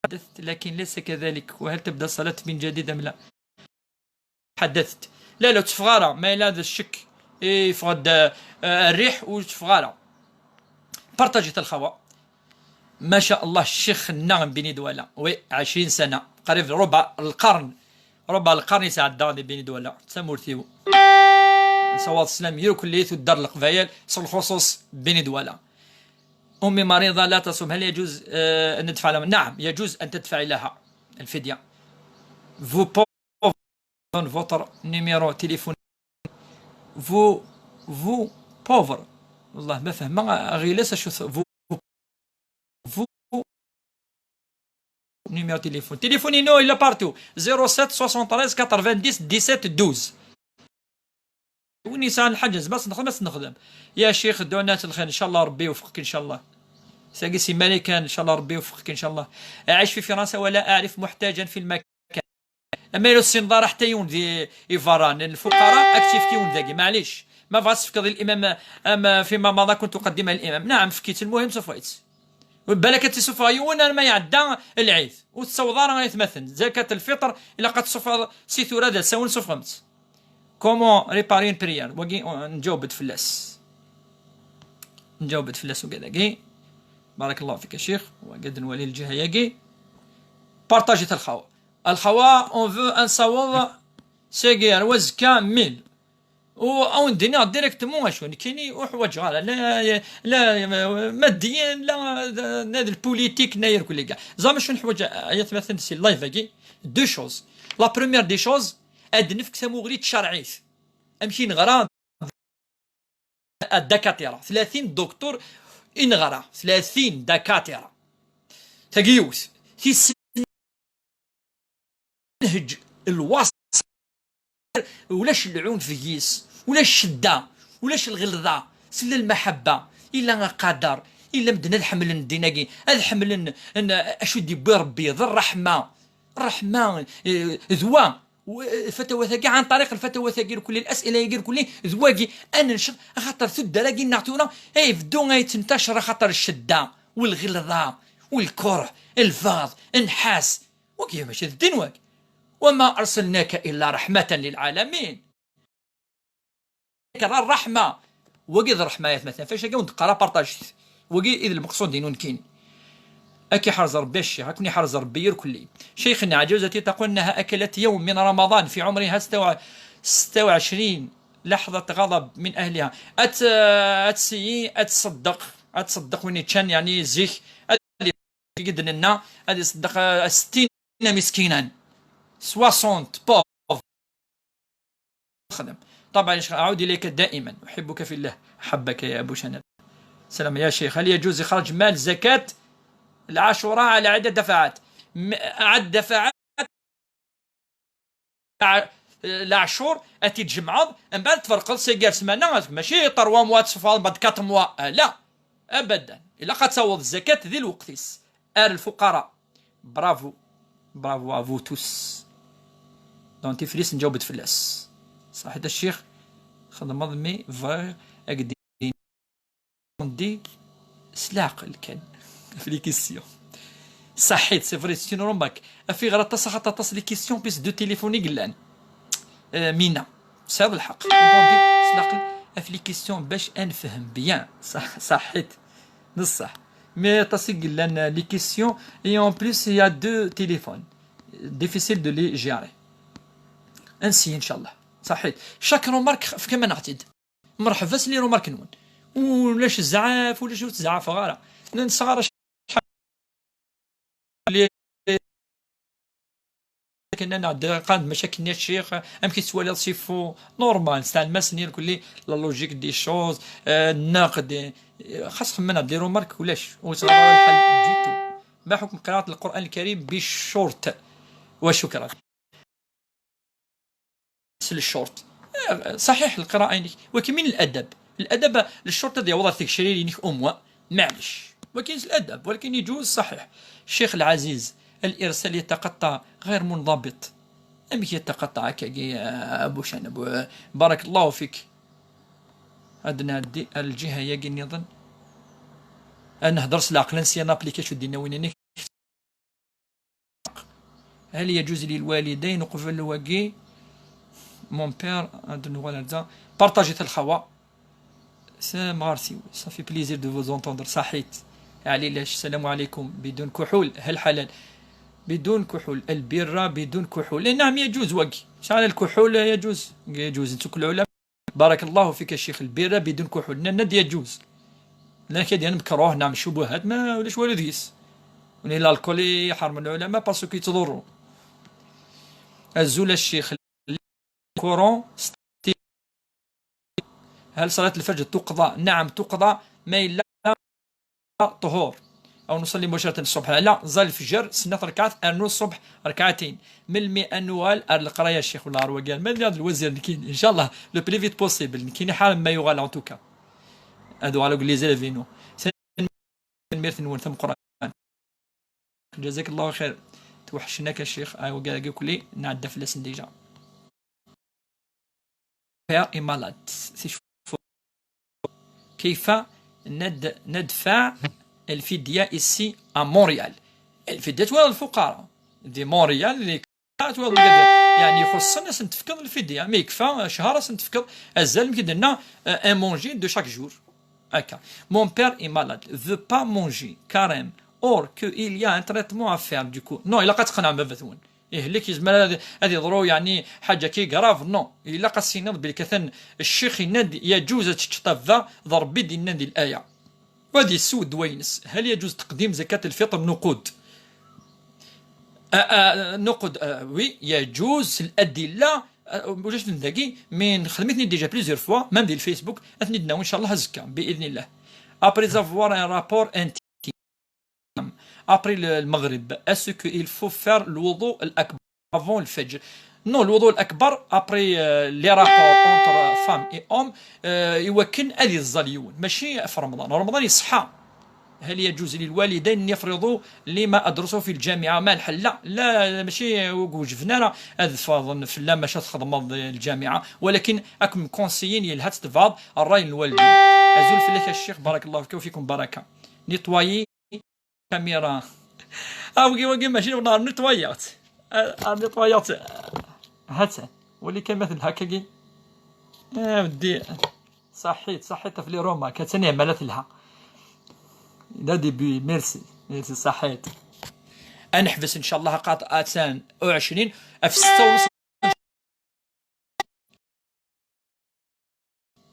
حدثت لكن ليس كذلك. وهل تبدأ الصلاة من جديد أم لا؟ حدثت لا تفغارة ما إلا هذا الشك يفقد الريح وتفغارة. بارتاجت الخوا ما شاء الله الشيخ النغم بني دوالة 20 سنة قريب ربع القرن يساعد بني دوالة سمورتيو صوات السلام يركل ليث الدار القبايل صل الخصوص بني دوالة. أمي مريضة لا تصوم هل يجوز أن ندفع لها؟ نعم يجوز أن تدفع لها الفدية. vous pauvre votre numéro téléphone vous pauvre والله ما فهم غير ليس شو vous numéro téléphone téléphonino il est partout 07 73 90 17 12 ونسان الحجز بس نخدم يا شيخ دونات الخير ان شاء الله ربي يوفقك ان شاء الله. ساقي سي مالكان ان شاء الله ربي يوفقك ان شاء الله. اعيش في فرنسا ولا اعرف محتاجا في المكان اما يلو السنضاره حتى يون دي ايفاران الفقراء اكتيف كيون ذاكي معليش ما فاس في قضيه الامام اما فيما مضى كنت اقدمها الامام. نعم فكيت المهم سوفايت بالك سوف يون ما يعدى العيد والتصوضار غيتمثل زكاه الفطر الا قد صفر سيثورا دا ساون صفمت كومون ريبارين بريير وكي نجاوب تفلاس وكذا بارك الله فيك يا شيخ وقد نولي الجهه ياكي بارطاجيت الخوا اون فو ان صوض سيغير وز كامل او ندينا ديريكتومون شو كاينين وحوايج لا ماديا لا نادي البوليتيك ناير كل كاع زعما شنو حوايج ايات مثلا سي اللايف كي دو شوز لا بروميير دي شوز اد نفك سموغلي تشرعيت امشي نغرى الدكاتره 30 دكتور نغرى 30 دكاتره تقيوس تنهج الوسط ولاش العنف فيس ولاش الشده ولاش الغلظه سلا المحبه الا قدر الا بدنا نحمل نديناكي نحمل اشو دي بربي ذا الرحمه ذوا الفتوى ثقي عن طريق الفتوى ثقي كل الاسئله يقول كل ذواقي انا نشد خاطر ثد لاقي نعطونا اي بدون تنتشر خاطر الشده والغلظه والكره الفاظ النحاس وكي ماشي الدين واك وما ارسلناك الا رحمه للعالمين كرا الرحمه وقيد الرحمات مثلا فاش كاين تقرا بارطاج وقيد اذا المقصود دينون كاين أكي حرز ربي الشيخ هكني حرز ربي يركلي شيخنا عجوزتي تقول أنها أكلت يوم من رمضان في عمرها 26 لحظة غضب من أهلها أتصدق وين كان يعني زيخ قد لنا هذه صدق 60 مسكينا 60 بوف خدم. طبعا أعود إليك دائما أحبك في الله أحبك يا أبو شنب. سلام يا شيخ. هل يجوز إخراج مال زكاة العاشوراء على عدة دفعات؟ دفعات العشور أتي تجمعض من بعد تفرقل سيجار سمانة ماشي 3 موات صفال بعد 4 موا لا أبدا إلا قد تصوض الزكاة ذي الوقتيس الفقراء. برافو افو توس دون تفليس نجاوب تفلس صح هذا الشيخ خدم مضمي فاغ أقدي دي سلاقل كان في لي كيسيون صحيت سي فري سي نورمالك في غير تصل لي كيسيون بيس دو تيليفوني قلان مينا ساد الحق سلاقل في لي كيسيون باش انفهم بيان صحيت نصح مي تصل قلان لي كيسيون اي اون بليس يا دو تيليفون ديفيسيل دو لي جيري انسي ان شاء الله صحيت شاك رومارك في كما نعتد مرحبا سلي رومارك نون ولاش الزعاف ولاش تزعف غاره نصغر اللي كنا نعد قاند مشاكل الشيخ ام كيتسوالي صيفو نورمال تاع المسنين كلي لا لوجيك دي شوز النقد خاص خمنا دي رومارك ولاش وصغر الحل جيتو ما حكم قراءة القرآن الكريم بالشورت وشكرا الشورت صحيح القراءة يعني ولكن من الأدب للشرطة دي وضع تكشري لينك معلش ولكن الأدب ولكن يجوز صحيح. الشيخ العزيز الإرسال يتقطع غير منضبط أمك يتقطع كي أبو شنب بارك الله فيك عندنا الجهة يجي نظن أنا هدرس العقل نسيان أبليكيشن دينا وين هل يجوز للوالدين قبل وجه مون بير عندنا ولد بارطاجيت الخوا سا مارسي صافي بليزير دو فوز اونتوندر صحيت علي لاش السلام عليكم بدون كحول هل حلال بدون كحول البيرة بدون كحول نعم يجوز وقي شعل الكحول يجوز انتو كل العلماء بارك الله فيك يا شيخ البيرة بدون كحول ند يجوز لكن يعني نكروه نعم شبهات ما ولاش والو ديس وني الكول يحرم العلماء باسكو كيتضروا الزول الشيخ كورون. هل صلاة الفجر تقضى؟ نعم تقضى ما إلا طهور أو نصلي مباشرة الصبح لا زال الفجر 6 ركعات أرنو الصبح ركعتين من المئة القراية الشيخ ولا أروى قال من هذا الوزير نكين إن شاء الله لو بلي فيت بوسيبل نكين حال ما يغال أن توكا هادو على لي زيلفينو ميرث نون ثم قرآن جزاك الله خير توحشناك يا شيخ أيوا قال كلي نعدى في لسن ديجا يا إمالات كيف ندفع الفدية إسي مونريال الفدية ولا الفقراء دي مونريال اللي يعني يخص الناس نتفكر الفدية ما يكفى شهر نتفكر الزلم كيدنا ان مونجي دو شاك جور هكا مون بير اي مالاد فو با مونجي كاريم اور كو il y a un traitement à faire du coup نو الا قتقنع بابثون يهلك يزمل هذه ضرو يعني حاجه كي كراف نو الا قصينا بالكثن الشيخ ينادي يجوز تشطف ضرب بيد ينادي الايه وهذه السود وينس. هل يجوز تقديم زكاه الفطر نقود؟ نقود وي يجوز الادله واش نداكي من خدمتني ديجا بليزيور فوا ميم ديال الفيسبوك اثني دنا ان شاء الله هزكا باذن الله. ابري زافوار ان رابور انتيم ابري المغرب اسكو il faut faire الوضوء الاكبر افون الفجر. نو الوضوء الاكبر ابري لي رابور اونتر فام اي اوم يوكن هذه الزليون ماشي في رمضان. رمضان يصحى. هل يجوز للوالدين ان يفرضوا لما ادرسوا في الجامعه ما الحل؟ لا لا ماشي وجفنا هذا فاضل في لا ماشي تخدم الجامعه، ولكن اكم كونسيين يلهات تفاض الراي الوالدين. ازول فيك الشيخ بارك الله فيك وفيكم بركه. نيطوايي كاميرا وكي ماشي نهار نيطوايات نيطوايات هات ولي كمثل هكاكي ودي صحيت في لي روما كتني عملات لها دا ديبي. ميرسي صحيت. انحبس ان شاء الله قاطعتان 20 في 6:30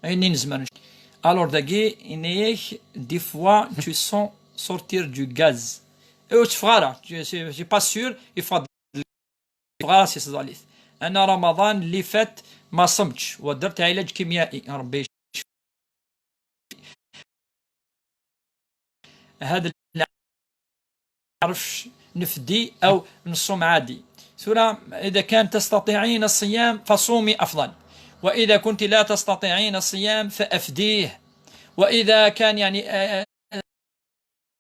عيني نزمان. الور داكي انيك دي فوا تو سون سورتير دو غاز او تفغارا جي با سور يفضل فغارا سي صاليث. انا رمضان اللي فات ما صمتش ودرت علاج كيميائي ربي هذا نعرفش نفدي او نصوم عادي. سورة اذا كان تستطيعين الصيام فصومي افضل، واذا كنت لا تستطيعين الصيام فافديه، واذا كان يعني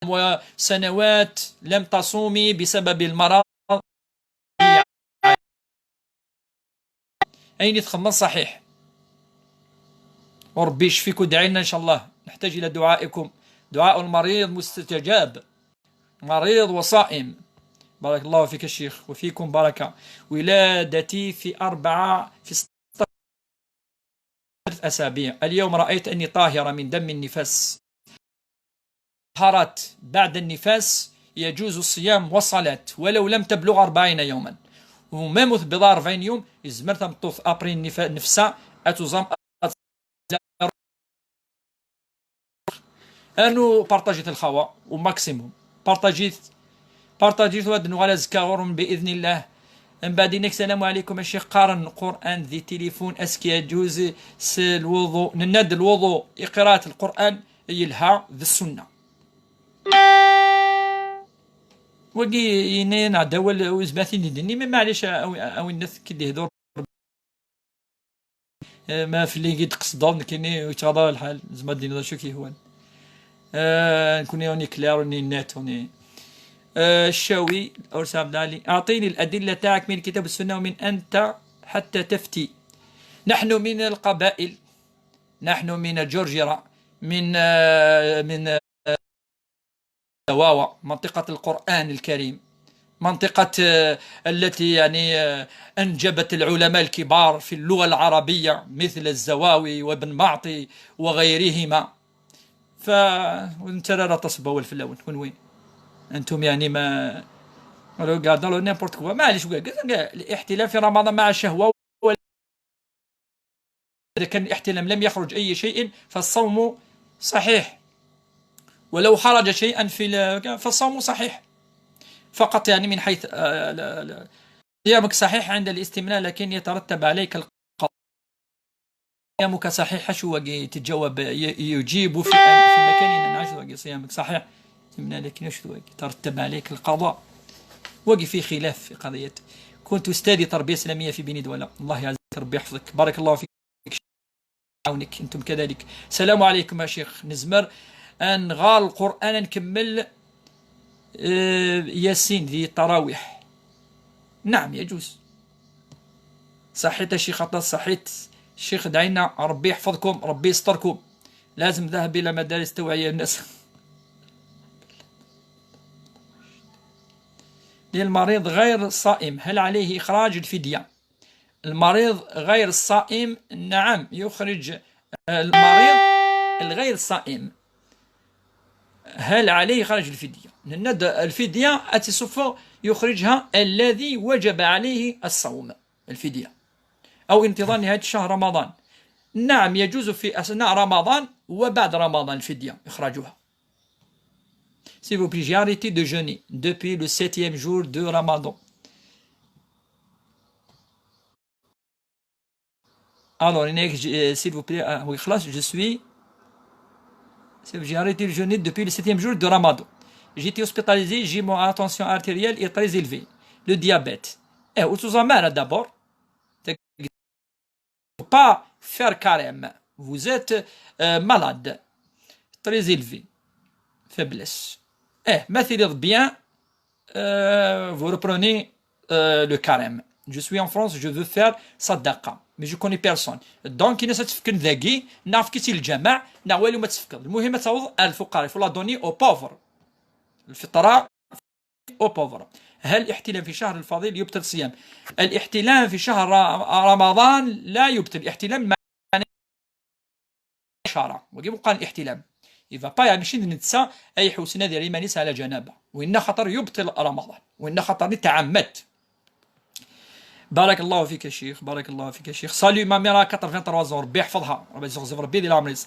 وسنوات لم تصومي بسبب المرض اين يتخمن صحيح. وربي يشفيك ودعي لنا ان شاء الله. نحتاج الى دعائكم. دعاء المريض مستجاب، مريض وصائم. بارك الله فيك الشيخ وفيكم بركة. ولادتي في 6 أسابيع. اليوم رأيت أني طاهرة من دم النفاس. طهرت بعد النفاس يجوز الصيام والصلاة ولو لم تبلغ 40 يوما. وماموث بضار 40 يوم يزمر تمطوث أبري نفسا أتوزام أنو بارطاجيت الخوا وماكسيموم بارطاجيت ودنو على زكاورم بإذن الله. من بعد السلام عليكم الشيخ. قارن القرآن ذي تليفون اسكي يجوز الوضوء نند الوضوء قراءة القرآن يلها ذي السنة وقي ينين دول وزباثين دني ما معليش او الناس كي يهدر ما في اللي قد قصدون كيني ويتغضى الحال زعما دينا شو كي هو نكون يوني كلار وني نت وني الشاوي أرسام دالي. أعطيني الأدلة تاعك من الكتاب والسنة ومن أنت حتى تفتي. نحن من القبائل، نحن من الجرجرة، من واوا منطقة القرآن الكريم، منطقة التي يعني أنجبت العلماء الكبار في اللغة العربية مثل الزواوي وابن معطي وغيرهم. وانت لا تصبوا الفلاون كون وين انتم يعني ما قاعدين لو نيمبورت كوا معليش الاحتلام في رمضان مع شهوه. اذا كان الاحتلام لم يخرج اي شيء فالصوم صحيح، ولو خرج شيئا فالصوم صحيح فقط يعني من حيث صيامك صحيح عند الاستمناء لكن يترتب عليك القضاء. صيامك صحيح شو تتجاوب يجيب في مكاننا نعش صيامك صحيح لكن ايش ترتب عليك القضاء. وقي في خلاف في قضية. كنت أستاذي تربية إسلامية في بني دولة. الله يعزك ربي يحفظك بارك الله فيك عونك أنتم كذلك. السلام عليكم يا شيخ. نزمر أن غال القرآن نكمل ياسين ذي التراويح. نعم يجوز. صحيت الشيخ عطاس صحيت الشيخ دعينا ربي يحفظكم ربي يستركم. لازم ذهب إلى مدارس توعية الناس. للمريض غير الصائم هل عليه إخراج الفدية؟ المريض غير الصائم نعم يخرج. المريض الغير الصائم هل عليه إخراج الفدية؟ لأن الفدية أتصف يخرجها الذي وجب عليه الصوم الفدية أو انتظار نهاية شهر رمضان. نعم يجوز في أثناء رمضان وبعد رمضان الفدية إخراجها. S'il vous plaît, j'ai arrêté de jeûner depuis le 7e jour de Ramadan. Alors, s'il vous plaît, oui, خلاص, j'ai arrêté le jeûner depuis le 7e jour de Ramadan. J'ai été hospitalisé, j'ai mon tension artérielle est très élevée. Le diabète. Et d'abord, pas faire carême. Vous êtes malade, très élevé, faiblesse. Bien, vous reprenez le carême. Je suis en France, je veux faire sadaqa, mais je connais personne. Donc, il ne تفكر ذاكي نعرف كي الجماع نعوالي ما تفكر. المهم تعوض الفقراء. Il faut la donner aux pauvres. الفطرة aux pauvres. هل الاحتلام في شهر الفضيل يبطل الصيام؟ الاحتلام في شهر رمضان لا يبطل. الاحتلام معناه شرع. وكيف قال الاحتلام؟ إذا با ماشي نتسا أي حوسنا ديال إيمانيس على جنابه. وإن خطر يبطل رمضان. وإن خطر تعمد. بارك الله فيك يا شيخ، بارك الله فيك يا شيخ. سالو ما ميرا 83 ans ربي يحفظها، ربي يزغزغ ربي يدير لها مريض.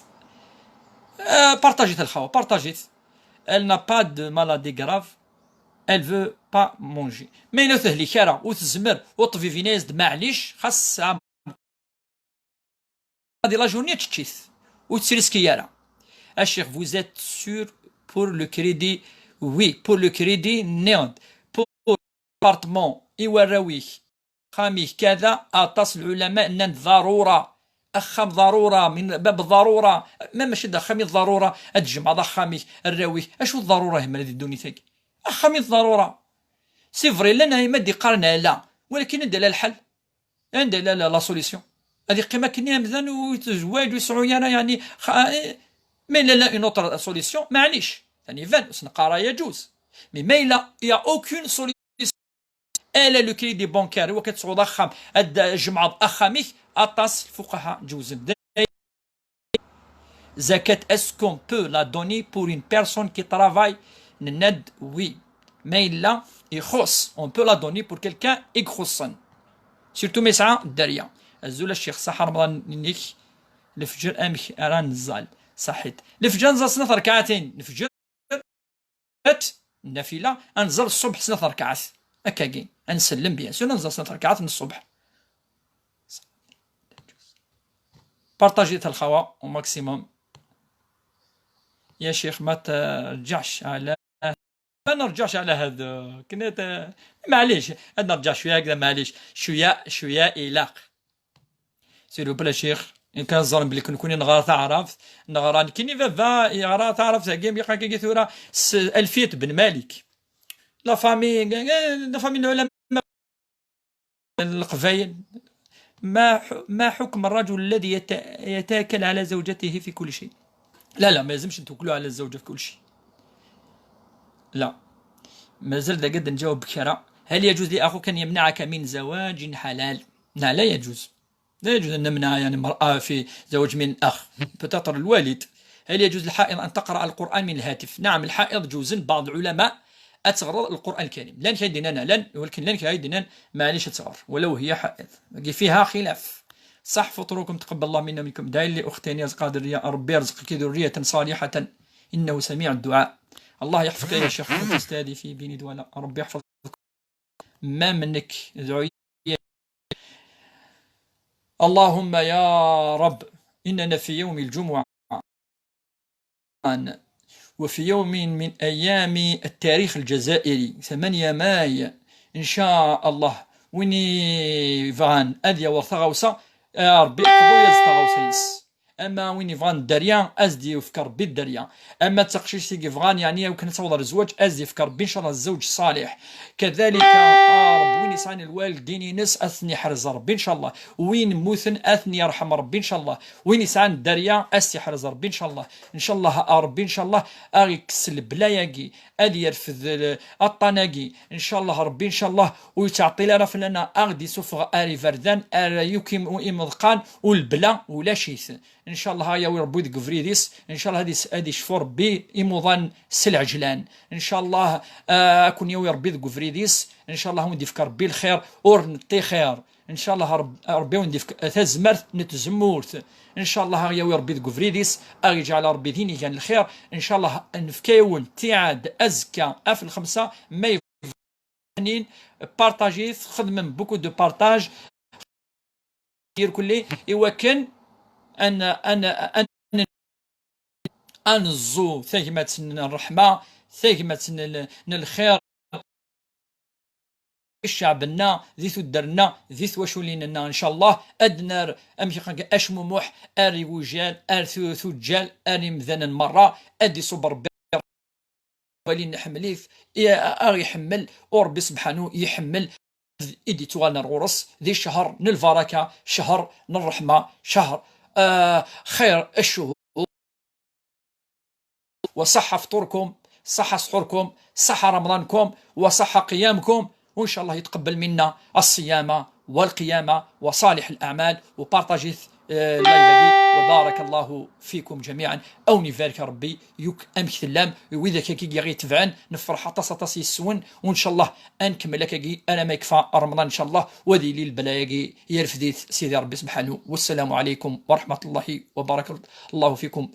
بارطاجيت الخوا، بارطاجيت. Elle n'a pas de maladie grave. Elle veut pas manger. Mais إلا تهلي كارا وتزمر وطفي في ناس معليش خاصها هادي لا جورني تشيث وتسريسكي يارا. الشيخ vous êtes sûr pour le crédit؟ Oui, pour le crédit néant. Pour l'appartement يوراويه خاميه كذا أتصل العلماء أن ضرورة أخام ضرورة من باب الضرورة ما ماشي خامي الضرورة أتجمع ضا خامي الراويه أشو الضرورة هم الذي دوني ثاقي خامي الضرورة سي فري لنا ما دي قارنا لا ولكن عندنا الحل عندنا لا سوليسيون هذه قيمة كنيا مثلا ويتزواج ويسعوا يعني ما لا اون اوتر سوليسيون معليش يعني فان سنقارا يجوز مي ما لا يا اوكين سوليسيون الا لو كريدي بونكار هو كتصعود اخام الجمعة اخاميك اطاس الفقهاء جوزن زكاة اسكون بو لا دوني بور اون بيرسون كي ترافاي ند وي ما الا يخص اون بو لا دوني بور كيلكان يخصن سيرتو مسعى الدريا الزول الشيخ صح رمضان نيك الفجر امك اران الزال صحيت الفجر نزل سنة ركعتين الفجر النافلة انزل الصبح سنة ركعات هكاكين انسلم بيان سور ننزل سنة ركعات من الصبح بارطاجيت الخوا او ماكسيموم يا شيخ ما ترجعش على ما نرجعش على هذا كنا معليش نرجع شويه هكذا معليش شويه إلاق سيرو بلا شيخ إن كان الظلم بلي كوني نغار تعرف نغران كيني فا يغرا تعرف زاكيم يقا كي ثورة ألفية بن مالك لا فامي العلماء القبائل ما حكم الرجل الذي يتاكل على زوجته في كل شيء؟ لا ما يلزمش تاكلوا على الزوجة في كل شيء لا مازال دا قد نجاوب بكرة. هل يجوز لأخوك أن يمنعك من زواج حلال؟ لا يجوز لا يجوز أن نمنع يعني المرأة في زواج من أخ بتطر الوالد. هل يجوز للحائض أن تقرأ القرآن من الهاتف؟ نعم الحائض جوزن بعض العلماء أتصغر القرآن الكريم لن كيدنا ولكن لن كيدنا معليش تصغر ولو هي حائض فيها خلاف صح. فطركم تقبل الله منا منكم داعي لأختي نياز قادر يا ربي يرزقك ذرية صالحة إنه سميع الدعاء. الله يحفظك يا شيخ أستاذي في بني دولا ربي يحفظك ما منك ادعي اللهم يا رب إننا في يوم الجمعة وفي يوم من أيام التاريخ الجزائري 8 ماي إن شاء الله ويني فان أذيا وثغوسة ربي قضو يزتغوسيس اما وين يفغان الدريا ازدي يفكر بالدريا اما تقشيش يفغان يعني وكان تصور الزواج ازدي يفكر بان شاء الله الزوج صالح كذلك رب وين يصان الوالدين نس اثني حرز ربي ان شاء الله وين موثن اثني يرحم ربي ان شاء الله وين يسعان الدريا اسي حرز ربي ان شاء الله ان شاء الله ربي ان شاء الله اغي كسل بلاياكي ادي يرفذ الطناقي ان شاء الله ربي ان شاء الله ويتعطي لنا فلنا اغدي سفغ اري فردان يكيم وإمضقان والبلا ولا شيث ان شاء الله هيا ويربي ذك فريديس ان شاء الله هذه شفور بي إمضان سلعجلان ان شاء الله اكون يوي ربي ذك فريديس ان شاء الله وندي فكر بي الخير اور نطي خير ان شاء الله ربي وندي تزمرت نتزمورت ان شاء الله هيا ويربي ذك فريديس اغي جعل ربي ديني كان الخير ان شاء الله نفكيون تيعاد ازكى اف الخمسه ما يفنين بارطاجيث خدم بوكو دو بارطاج كله يوكن ان انزو ثقمة الرحمة، ثقمة الخير شعبنا ذي ثدرنا ذي ثواشوليننا ان شاء الله ادنار امشي اشموموح اري وجال ار ثجال اري مذانا مرة ادي صبر ولي نحمليف اري يحمل وربي سبحانه يحمل إدي توالنا الغرس ذي شهر البركة، شهر الرحمة، شهر خير الشهور، وصحة فطوركم، صحة سحوركم، صحة رمضانكم، وصحة قيامكم، وإن شاء الله يتقبل منا الصيام والقيامة وصالح الأعمال وبارطاجيث اللايف. وبارك الله فيكم جميعا. أوني فارك ربي يوك أمك اللام وإذا كي غي تفعن نفرح طاس يسون، وإن شاء الله أنكمل كي أنا ما يكفى رمضان إن شاء الله وذي لي البلايا يرفديت سيدي ربي سبحانه. والسلام عليكم ورحمة الله وبارك الله فيكم.